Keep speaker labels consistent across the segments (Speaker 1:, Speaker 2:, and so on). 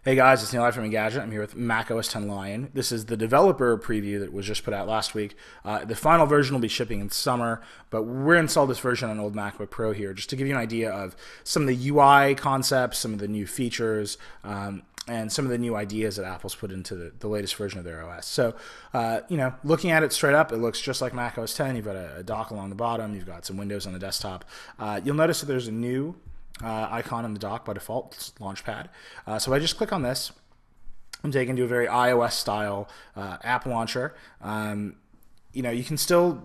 Speaker 1: Hey guys, it's Neil from Engadget. I'm here with macOS 10 Lion. This is the developer preview that was just put out last week. The final version will be shipping in summer, but we're installed this version on an old MacBook Pro here just to give you an idea of some of the UI concepts, some of the new features, and some of the new ideas that Apple's put into the latest version of their OS. So, looking at it straight up, it looks just like macOS 10. You've got a dock along the bottom. You've got some windows on the desktop. You'll notice that there's a new icon on the dock by default. It's Launchpad. So if I just click on this, I'm taken to a very iOS style app launcher. You can still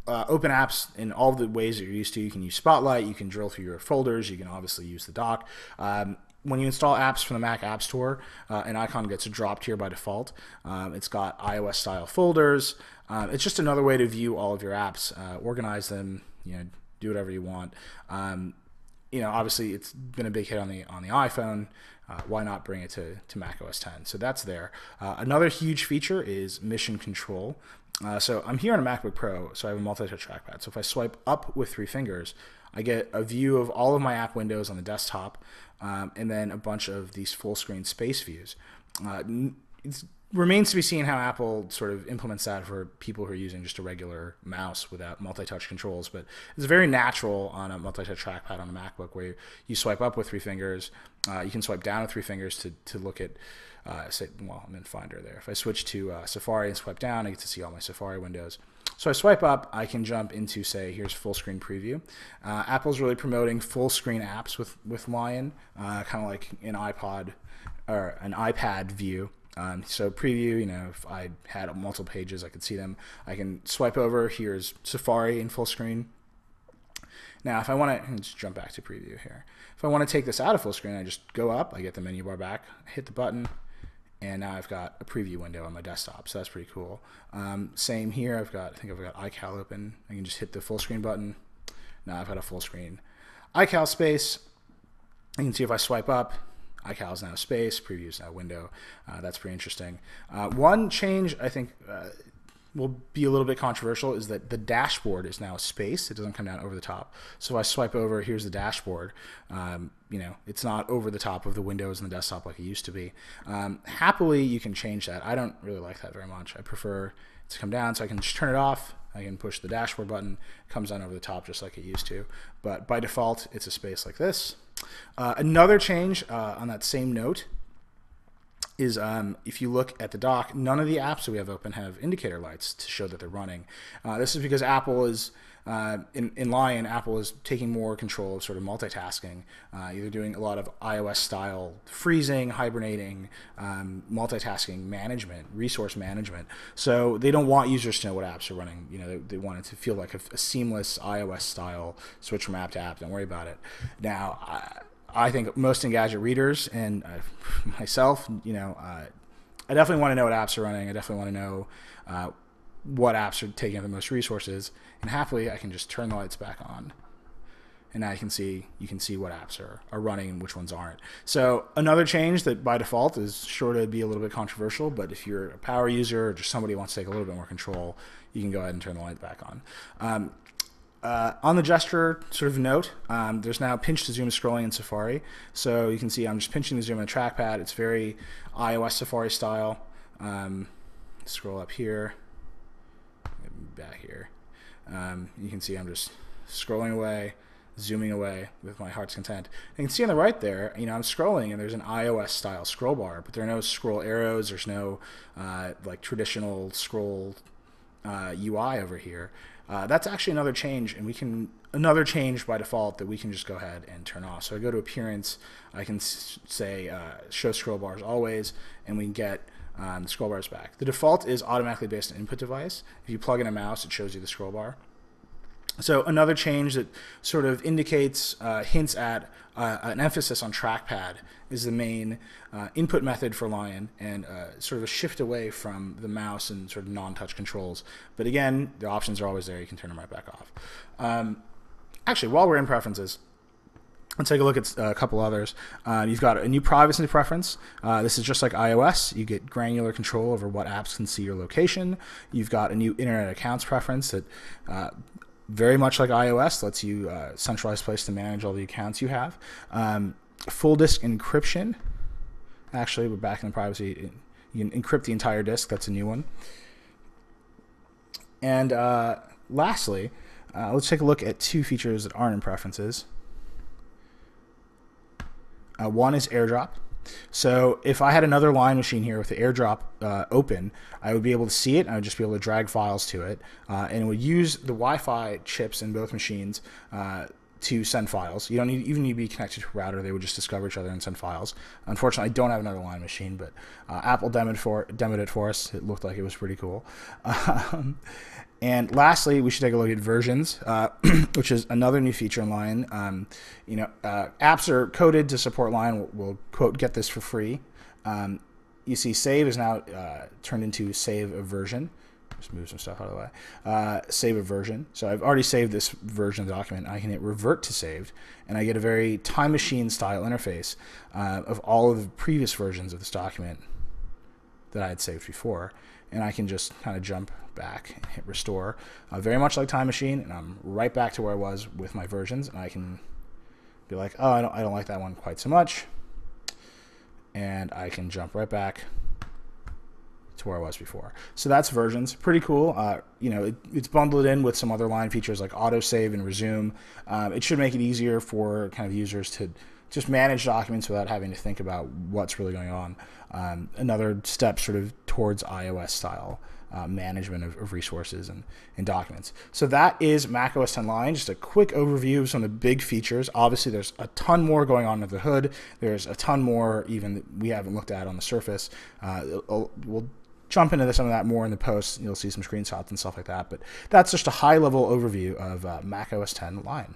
Speaker 1: open apps in all the ways that you're used to. You can use Spotlight. You can drill through your folders. You can obviously use the dock. When you install apps from the Mac App Store, an icon gets dropped here by default. It's got iOS style folders. It's just another way to view all of your apps, organize them, do whatever you want. Obviously it's been a big hit on the iPhone. Why not bring it to macOS 10? So that's there. Another huge feature is mission control. So I'm here on a MacBook Pro, so I have a multi-touch trackpad. So if I swipe up with 3 fingers, I get a view of all of my app windows on the desktop, and then a bunch of these full screen space views. It remains to be seen how Apple sort of implements that for people who are using just a regular mouse without multi-touch controls, but it's very natural on a multi-touch trackpad on a MacBook where you swipe up with 3 fingers. You can swipe down with 3 fingers to look at, I'm in Finder there. If I switch to Safari and swipe down, I get to see all my Safari windows. So I swipe up, I can jump into, say, here's full screen preview. Apple's really promoting full screen apps with Lion, kind of like an iPod or an iPad view. So preview, if I had multiple pages, I could see them. I can swipe over. Here's Safari in full screen. Now, if I want to just jump back to preview here. If I want to take this out of full screen, I just go up. I get the menu bar back, hit the button, and now I've got a preview window on my desktop. So that's pretty cool. Same here. I think I've got iCal open. I can just hit the full screen button. Now I've got a full screen iCal space. You can see if I swipe up, iCal is now space, preview is now window. That's pretty interesting. One change I think will be a little bit controversial is that the dashboard is now a space. It doesn't come down over the top. So if I swipe over, here's the dashboard. It's not over the top of the windows and the desktop like it used to be. Happily, you can change that. I don't really like that very much. I prefer it to come down, so I can just turn it off. I can push the dashboard button. It comes down over the top just like it used to. But by default, it's a space like this. Another change on that same note is if you look at the dock, none of the apps that we have open have indicator lights to show that they're running. This is because Apple is, in Lion, Apple is taking more control of sort of multitasking, either doing a lot of iOS-style freezing, hibernating, multitasking management, resource management. So they don't want users to know what apps are running. They want it to feel like a seamless iOS-style switch from app to app. Don't worry about it. Now, I think most Engadget readers and myself, I definitely want to know what apps are running. I definitely want to know what apps are taking up the most resources. And happily, I can just turn the lights back on. And now you can see what apps are running and which ones aren't. So another change that by default is sure to be a little bit controversial, but if you're a power user or just somebody who wants to take a little bit more control, you can go ahead and turn the light back on. On the gesture sort of note, there's now pinch to zoom scrolling in Safari. So you can see I'm just pinching the zoom on the trackpad. It's very iOS Safari style. Scroll up here, back here. You can see I'm just scrolling away, zooming away with my heart's content. You can see on the right there, I'm scrolling and there's an iOS style scroll bar, but there are no scroll arrows. There's no like traditional scroll UI over here. That's actually another change, and another change by default that we can just go ahead and turn off. So I go to Appearance, I can say Show Scroll Bars Always, and we can get the scroll bars back. The default is automatically based on input device. If you plug in a mouse, it shows you the scroll bar. So another change that sort of indicates, hints at an emphasis on trackpad is the main input method for Lion, and sort of a shift away from the mouse and sort of non-touch controls. But again, the options are always there. You can turn them right back off. Actually, while we're in preferences, let's take a look at a couple others. You've got a new privacy preference. This is just like iOS. You get granular control over what apps can see your location. You've got a new internet accounts preference that very much like iOS, lets you a centralized place to manage all the accounts you have. Full disk encryption. Actually, we're back in the privacy. You can encrypt the entire disk. That's a new one. And lastly, let's take a look at two features that aren't in preferences. One is AirDrop. So if I had another Lion machine here with the AirDrop open, I would be able to see it, and I would just be able to drag files to it, and it would use the Wi-Fi chips in both machines to send files. You don't even need to be connected to a router. They would just discover each other and send files. Unfortunately, I don't have another Lion machine, but Apple demoed it for us. It looked like it was pretty cool. And lastly, we should take a look at versions, which is another new feature in Lion. Apps are coded to support Lion. We'll quote, get this for free. You see save is now turned into save a version. Just move some stuff out of the way. Save a version. So I've already saved this version of the document. I can hit revert to saved, and I get a very Time Machine style interface of all of the previous versions of this document that I had saved before. And I can just kind of jump back, hit restore, very much like Time Machine, and I'm right back to where I was with my versions. And I can be like, oh, I don't like that one quite so much, and I can jump right back to where I was before. So that's versions. Pretty cool. It's bundled in with some other Lion features like autosave and resume. It should make it easier for kind of users to just manage documents without having to think about what's really going on. Another step sort of towards iOS style management of resources and documents. So that is macOS 10 Lion. Just a quick overview of some of the big features. Obviously, there's a ton more going on under the hood. There's a ton more even that we haven't looked at on the surface. We'll jump into some of that more in the post. You'll see some screenshots and stuff like that. But that's just a high-level overview of macOS 10 Lion.